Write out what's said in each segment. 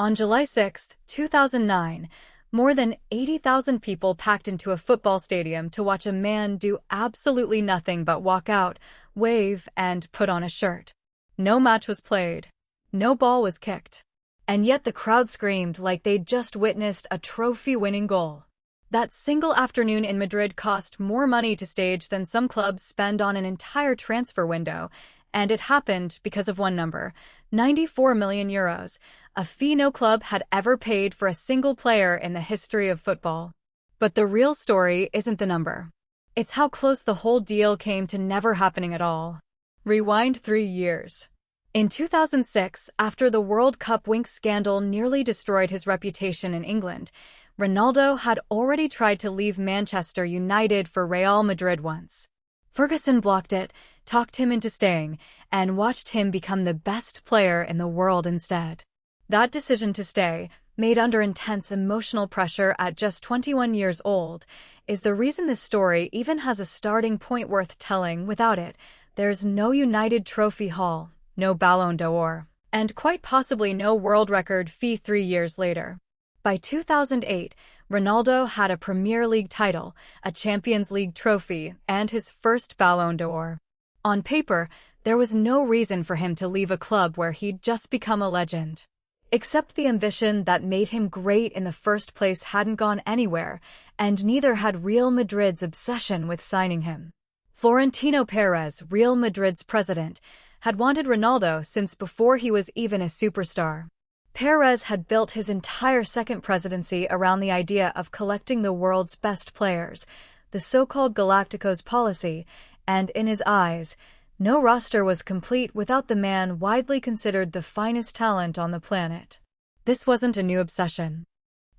On July 6, 2009, more than 80,000 people packed into a football stadium to watch a man do absolutely nothing but walk out, wave, and put on a shirt. No match was played. No ball was kicked. And yet the crowd screamed like they'd just witnessed a trophy-winning goal. That single afternoon in Madrid cost more money to stage than some clubs spend on an entire transfer window, and it happened because of one number, 94 million euros, a fee no club had ever paid for a single player in the history of football. But the real story isn't the number. It's how close the whole deal came to never happening at all. Rewind 3 years. In 2006, after the World Cup wink scandal nearly destroyed his reputation in England, Ronaldo had already tried to leave Manchester United for Real Madrid once. Ferguson blocked it, talked him into staying, and watched him become the best player in the world instead. That decision to stay, made under intense emotional pressure at just 21 years old, is the reason this story even has a starting point worth telling. Without it, there's no United Trophy Hall, no Ballon d'Or, and quite possibly no world record fee 3 years later. By 2008, Ronaldo had a Premier League title, a Champions League trophy, and his first Ballon d'Or. On paper, there was no reason for him to leave a club where he'd just become a legend. Except the ambition that made him great in the first place hadn't gone anywhere, and neither had Real Madrid's obsession with signing him. Florentino Perez, Real Madrid's president, had wanted Ronaldo since before he was even a superstar. Perez had built his entire second presidency around the idea of collecting the world's best players, the so-called Galacticos policy, and in his eyes, no roster was complete without the man widely considered the finest talent on the planet. This wasn't a new obsession.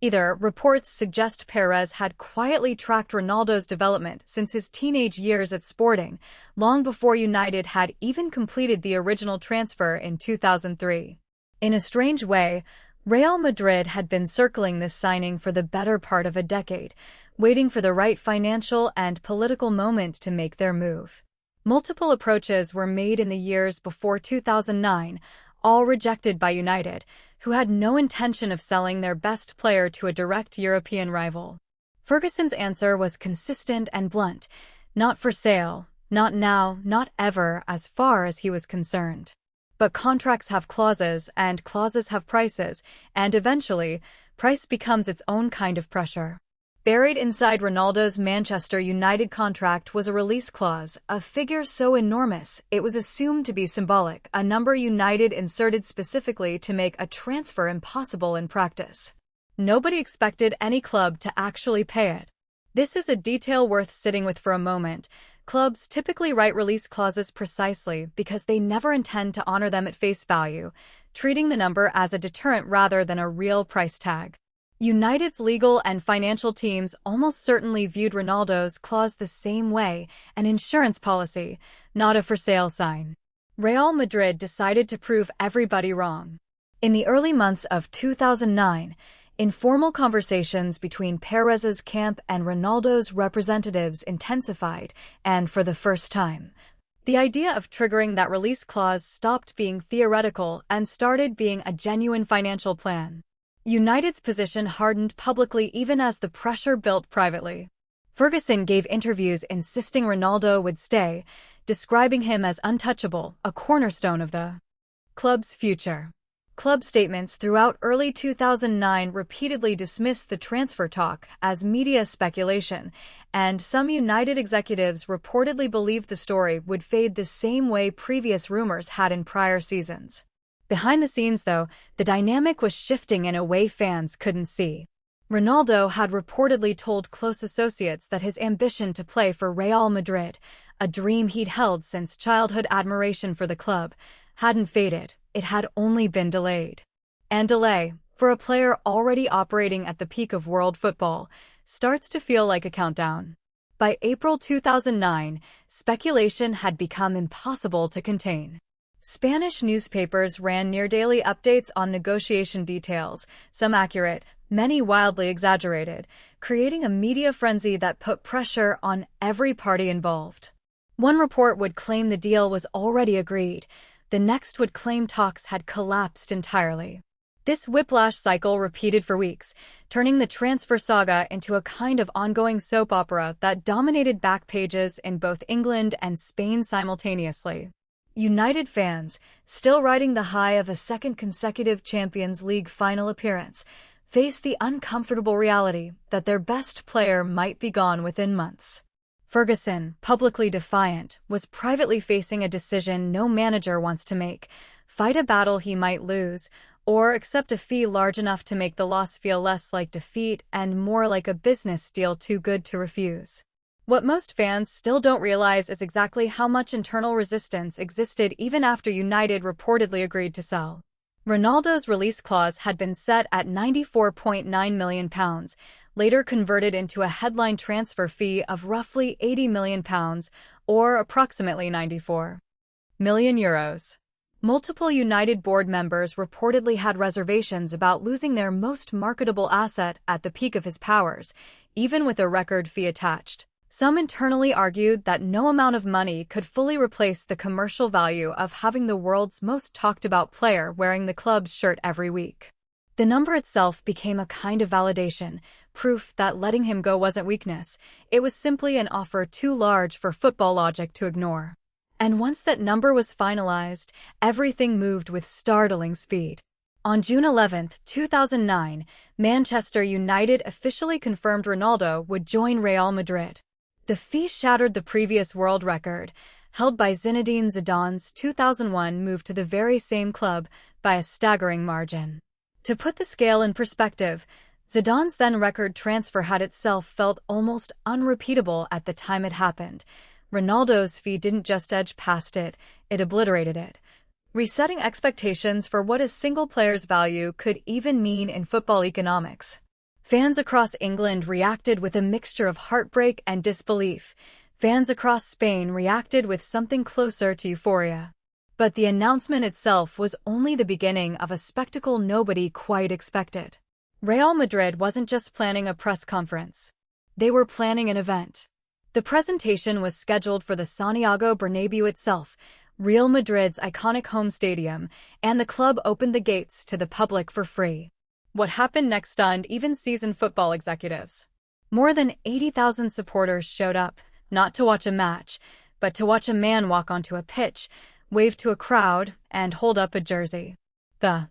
Either reports suggest Perez had quietly tracked Ronaldo's development since his teenage years at Sporting, long before United had even completed the original transfer in 2003. In a strange way, Real Madrid had been circling this signing for the better part of a decade, waiting for the right financial and political moment to make their move. Multiple approaches were made in the years before 2009, all rejected by United, who had no intention of selling their best player to a direct European rival. Ferguson's answer was consistent and blunt: not for sale, not now, not ever, as far as he was concerned. But contracts have clauses, and clauses have prices, and eventually, price becomes its own kind of pressure. Buried inside Ronaldo's Manchester United contract was a release clause, a figure so enormous it was assumed to be symbolic, a number United inserted specifically to make a transfer impossible in practice. Nobody expected any club to actually pay it. This is a detail worth sitting with for a moment. Clubs typically write release clauses precisely because they never intend to honor them at face value, treating the number as a deterrent rather than a real price tag. United's legal and financial teams almost certainly viewed Ronaldo's clause the same way, an insurance policy, not a for sale sign. Real Madrid decided to prove everybody wrong. In the early months of 2009, informal conversations between Perez's camp and Ronaldo's representatives intensified, and for the first time, the idea of triggering that release clause stopped being theoretical and started being a genuine financial plan. United's position hardened publicly even as the pressure built privately. Ferguson gave interviews insisting Ronaldo would stay, describing him as untouchable, a cornerstone of the club's future. Club statements throughout early 2009 repeatedly dismissed the transfer talk as media speculation, and some United executives reportedly believed the story would fade the same way previous rumors had in prior seasons. Behind the scenes, though, the dynamic was shifting in a way fans couldn't see. Ronaldo had reportedly told close associates that his ambition to play for Real Madrid, a dream he'd held since childhood admiration for the club, hadn't faded. It had only been delayed. And delay, for a player already operating at the peak of world football, starts to feel like a countdown. By April 2009, speculation had become impossible to contain. Spanish newspapers ran near-daily updates on negotiation details, some accurate, many wildly exaggerated, creating a media frenzy that put pressure on every party involved. One report would claim the deal was already agreed. The next would claim talks had collapsed entirely. This whiplash cycle repeated for weeks, turning the transfer saga into a kind of ongoing soap opera that dominated back pages in both England and Spain simultaneously. United fans, still riding the high of a second consecutive Champions League final appearance, faced the uncomfortable reality that their best player might be gone within months. Ferguson, publicly defiant, was privately facing a decision no manager wants to make: fight a battle he might lose, or accept a fee large enough to make the loss feel less like defeat and more like a business deal too good to refuse. What most fans still don't realize is exactly how much internal resistance existed even after United reportedly agreed to sell. Ronaldo's release clause had been set at £94.9 million, later converted into a headline transfer fee of roughly £80 million, or approximately €94 million. Multiple United board members reportedly had reservations about losing their most marketable asset at the peak of his powers, even with a record fee attached. Some internally argued that no amount of money could fully replace the commercial value of having the world's most talked-about player wearing the club's shirt every week. The number itself became a kind of validation, proof that letting him go wasn't weakness. It was simply an offer too large for football logic to ignore. And once that number was finalized, everything moved with startling speed. On June 11, 2009, Manchester United officially confirmed Ronaldo would join Real Madrid. The fee shattered the previous world record, held by Zinedine Zidane's 2001 move to the very same club, by a staggering margin. To put the scale in perspective, Zidane's then-record transfer had itself felt almost unrepeatable at the time it happened. Ronaldo's fee didn't just edge past it, it obliterated it, resetting expectations for what a single player's value could even mean in football economics. Fans across England reacted with a mixture of heartbreak and disbelief. Fans across Spain reacted with something closer to euphoria. But the announcement itself was only the beginning of a spectacle nobody quite expected. Real Madrid wasn't just planning a press conference. They were planning an event. The presentation was scheduled for the Santiago Bernabéu itself, Real Madrid's iconic home stadium, and the club opened the gates to the public for free. What happened next stunned even seasoned football executives. More than 80,000 supporters showed up, not to watch a match, but to watch a man walk onto a pitch, wave to a crowd, and hold up a jersey. The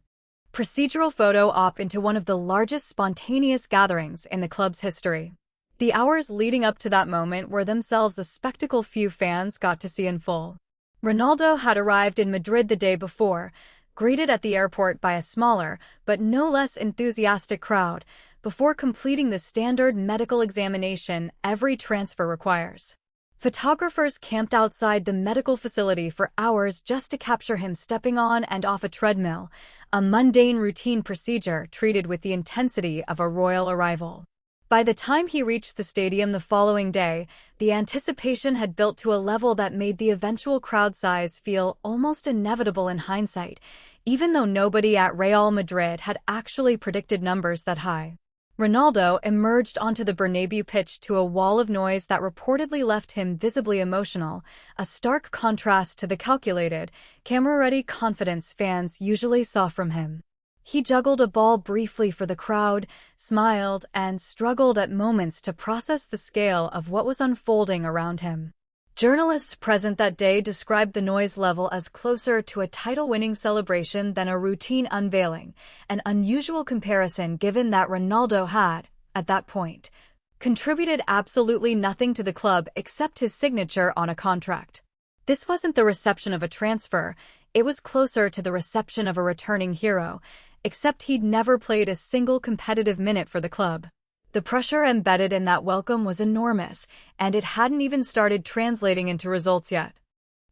procedural photo op into one of the largest spontaneous gatherings in the club's history. The hours leading up to that moment were themselves a spectacle few fans got to see in full. Ronaldo had arrived in Madrid the day before, greeted at the airport by a smaller, but no less enthusiastic crowd, before completing the standard medical examination every transfer requires. Photographers camped outside the medical facility for hours just to capture him stepping on and off a treadmill, a mundane routine procedure treated with the intensity of a royal arrival. By the time he reached the stadium the following day, the anticipation had built to a level that made the eventual crowd size feel almost inevitable in hindsight, even though nobody at Real Madrid had actually predicted numbers that high. Ronaldo emerged onto the Bernabéu pitch to a wall of noise that reportedly left him visibly emotional, a stark contrast to the calculated, camera-ready confidence fans usually saw from him. He juggled a ball briefly for the crowd, smiled, and struggled at moments to process the scale of what was unfolding around him. Journalists present that day described the noise level as closer to a title-winning celebration than a routine unveiling, an unusual comparison given that Ronaldo had, at that point, contributed absolutely nothing to the club except his signature on a contract. This wasn't the reception of a transfer, it was closer to the reception of a returning hero, except he'd never played a single competitive minute for the club. The pressure embedded in that welcome was enormous, and it hadn't even started translating into results yet.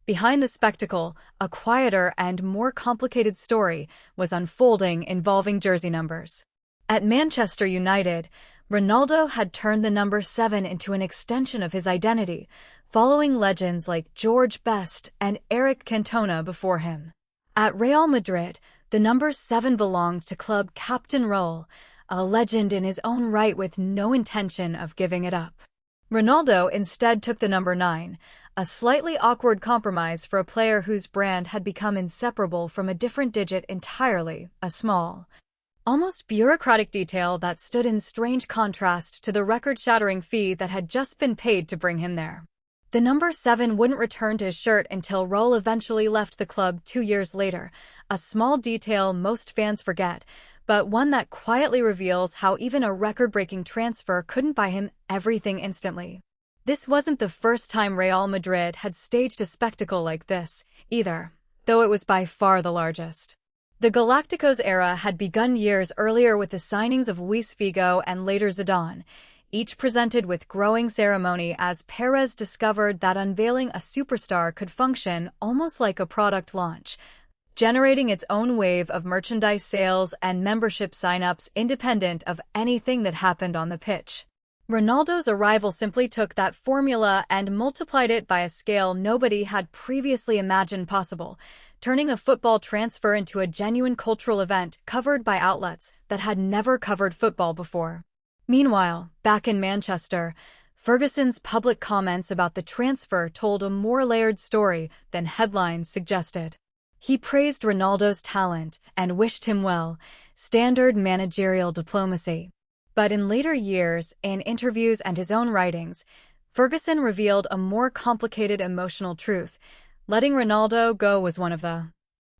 Behind the spectacle, a quieter and more complicated story was unfolding involving jersey numbers. At Manchester United, Ronaldo had turned the number 7 into an extension of his identity, following legends like George Best and Eric Cantona before him. At Real Madrid, the number 7 belonged to club captain Raul, a legend in his own right with no intention of giving it up. Ronaldo instead took the number 9, a slightly awkward compromise for a player whose brand had become inseparable from a different digit entirely, a small. almost bureaucratic detail that stood in strange contrast to the record-shattering fee that had just been paid to bring him there. The number 7 wouldn't return to his shirt until Raul eventually left the club 2 years later, a small detail most fans forget, but one that quietly reveals how even a record-breaking transfer couldn't buy him everything instantly. This wasn't the first time Real Madrid had staged a spectacle like this, either, though it was by far the largest. The Galacticos era had begun years earlier with the signings of Luis Figo and later Zidane, each presented with growing ceremony as Perez discovered that unveiling a superstar could function almost like a product launch, generating its own wave of merchandise sales and membership sign-ups independent of anything that happened on the pitch. Ronaldo's arrival simply took that formula and multiplied it by a scale nobody had previously imagined possible, turning a football transfer into a genuine cultural event covered by outlets that had never covered football before. Meanwhile, back in Manchester, Ferguson's public comments about the transfer told a more layered story than headlines suggested. He praised Ronaldo's talent and wished him well, standard managerial diplomacy. But in later years, in interviews and his own writings, Ferguson revealed a more complicated emotional truth. Letting Ronaldo go was one of the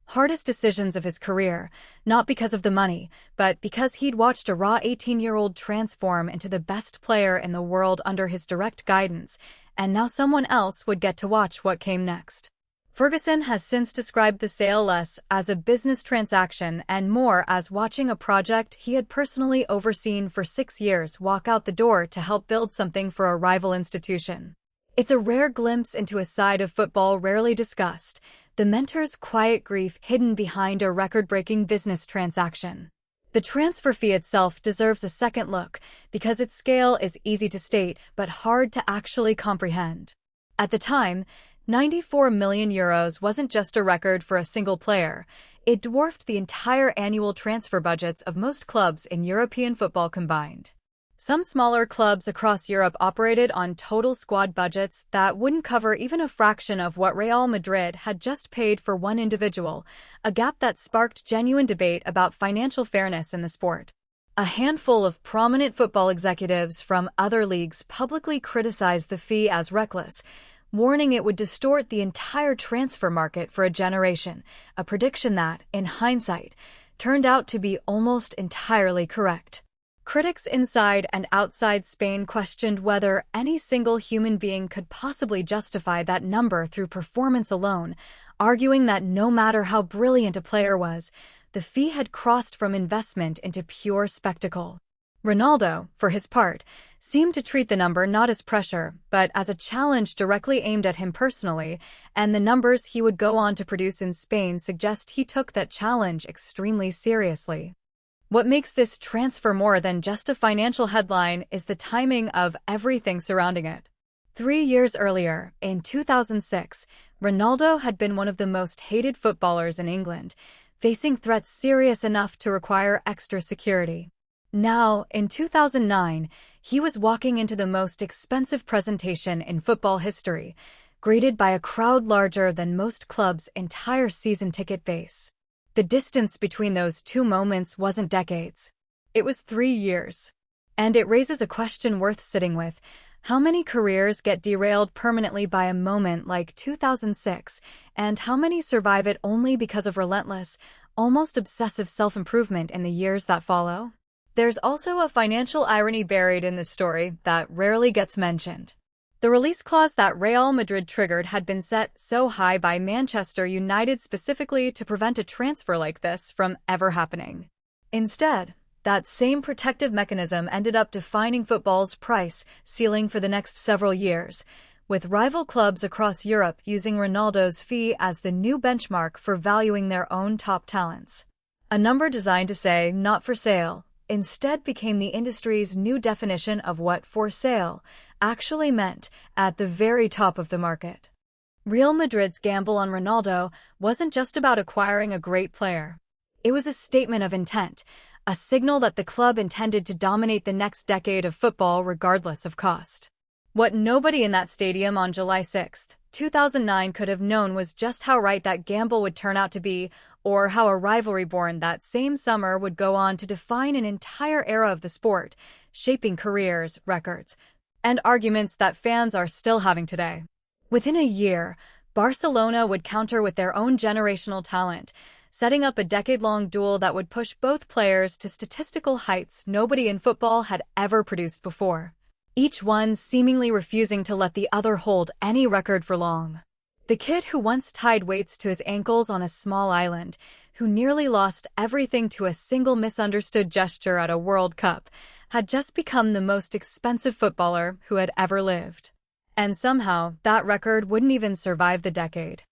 hardest decisions of his career, not because of the money, but because he'd watched a raw 18-year-old transform into the best player in the world under his direct guidance, and now someone else would get to watch what came next. Ferguson has since described the sale less as a business transaction and more as watching a project he had personally overseen for 6 years walk out the door to help build something for a rival institution. It's a rare glimpse into a side of football rarely discussed, the mentor's quiet grief hidden behind a record-breaking business transaction. The transfer fee itself deserves a second look because its scale is easy to state but hard to actually comprehend. At the time, €94 million wasn't just a record for a single player. It dwarfed the entire annual transfer budgets of most clubs in European football combined. Some smaller clubs across Europe operated on total squad budgets that wouldn't cover even a fraction of what Real Madrid had just paid for one individual, a gap that sparked genuine debate about financial fairness in the sport. A handful of prominent football executives from other leagues publicly criticized the fee as reckless, warning it would distort the entire transfer market for a generation, a prediction that, in hindsight, turned out to be almost entirely correct. Critics inside and outside Spain questioned whether any single human being could possibly justify that number through performance alone, arguing that no matter how brilliant a player was, the fee had crossed from investment into pure spectacle. Ronaldo, for his part, seemed to treat the number not as pressure, but as a challenge directly aimed at him personally, and the numbers he would go on to produce in Spain suggest he took that challenge extremely seriously. What makes this transfer more than just a financial headline is the timing of everything surrounding it. 3 years earlier, in 2006, Ronaldo had been one of the most hated footballers in England, facing threats serious enough to require extra security. Now, in 2009, he was walking into the most expensive presentation in football history, greeted by a crowd larger than most clubs' entire season ticket base. The distance between those two moments wasn't decades. It was 3 years. And it raises a question worth sitting with. How many careers get derailed permanently by a moment like 2006, and how many survive it only because of relentless, almost obsessive self-improvement in the years that follow? There's also a financial irony buried in this story that rarely gets mentioned. The release clause that Real Madrid triggered had been set so high by Manchester United specifically to prevent a transfer like this from ever happening. Instead, that same protective mechanism ended up defining football's price ceiling for the next several years, with rival clubs across Europe using Ronaldo's fee as the new benchmark for valuing their own top talents. A number designed to say "not for sale" instead became the industry's new definition of what "for sale" actually meant at the very top of the market. Real Madrid's gamble on Ronaldo wasn't just about acquiring a great player. It was a statement of intent, a signal that the club intended to dominate the next decade of football regardless of cost. What nobody in that stadium on July 6th, 2009 could have known was just how right that gamble would turn out to be, or how a rivalry born that same summer would go on to define an entire era of the sport, shaping careers, records, and arguments that fans are still having today. Within a year, Barcelona would counter with their own generational talent, setting up a decade-long duel that would push both players to statistical heights nobody in football had ever produced before, each one seemingly refusing to let the other hold any record for long. The kid who once tied weights to his ankles on a small island, who nearly lost everything to a single misunderstood gesture at a World Cup, had just become the most expensive footballer who had ever lived. And somehow, that record wouldn't even survive the decade.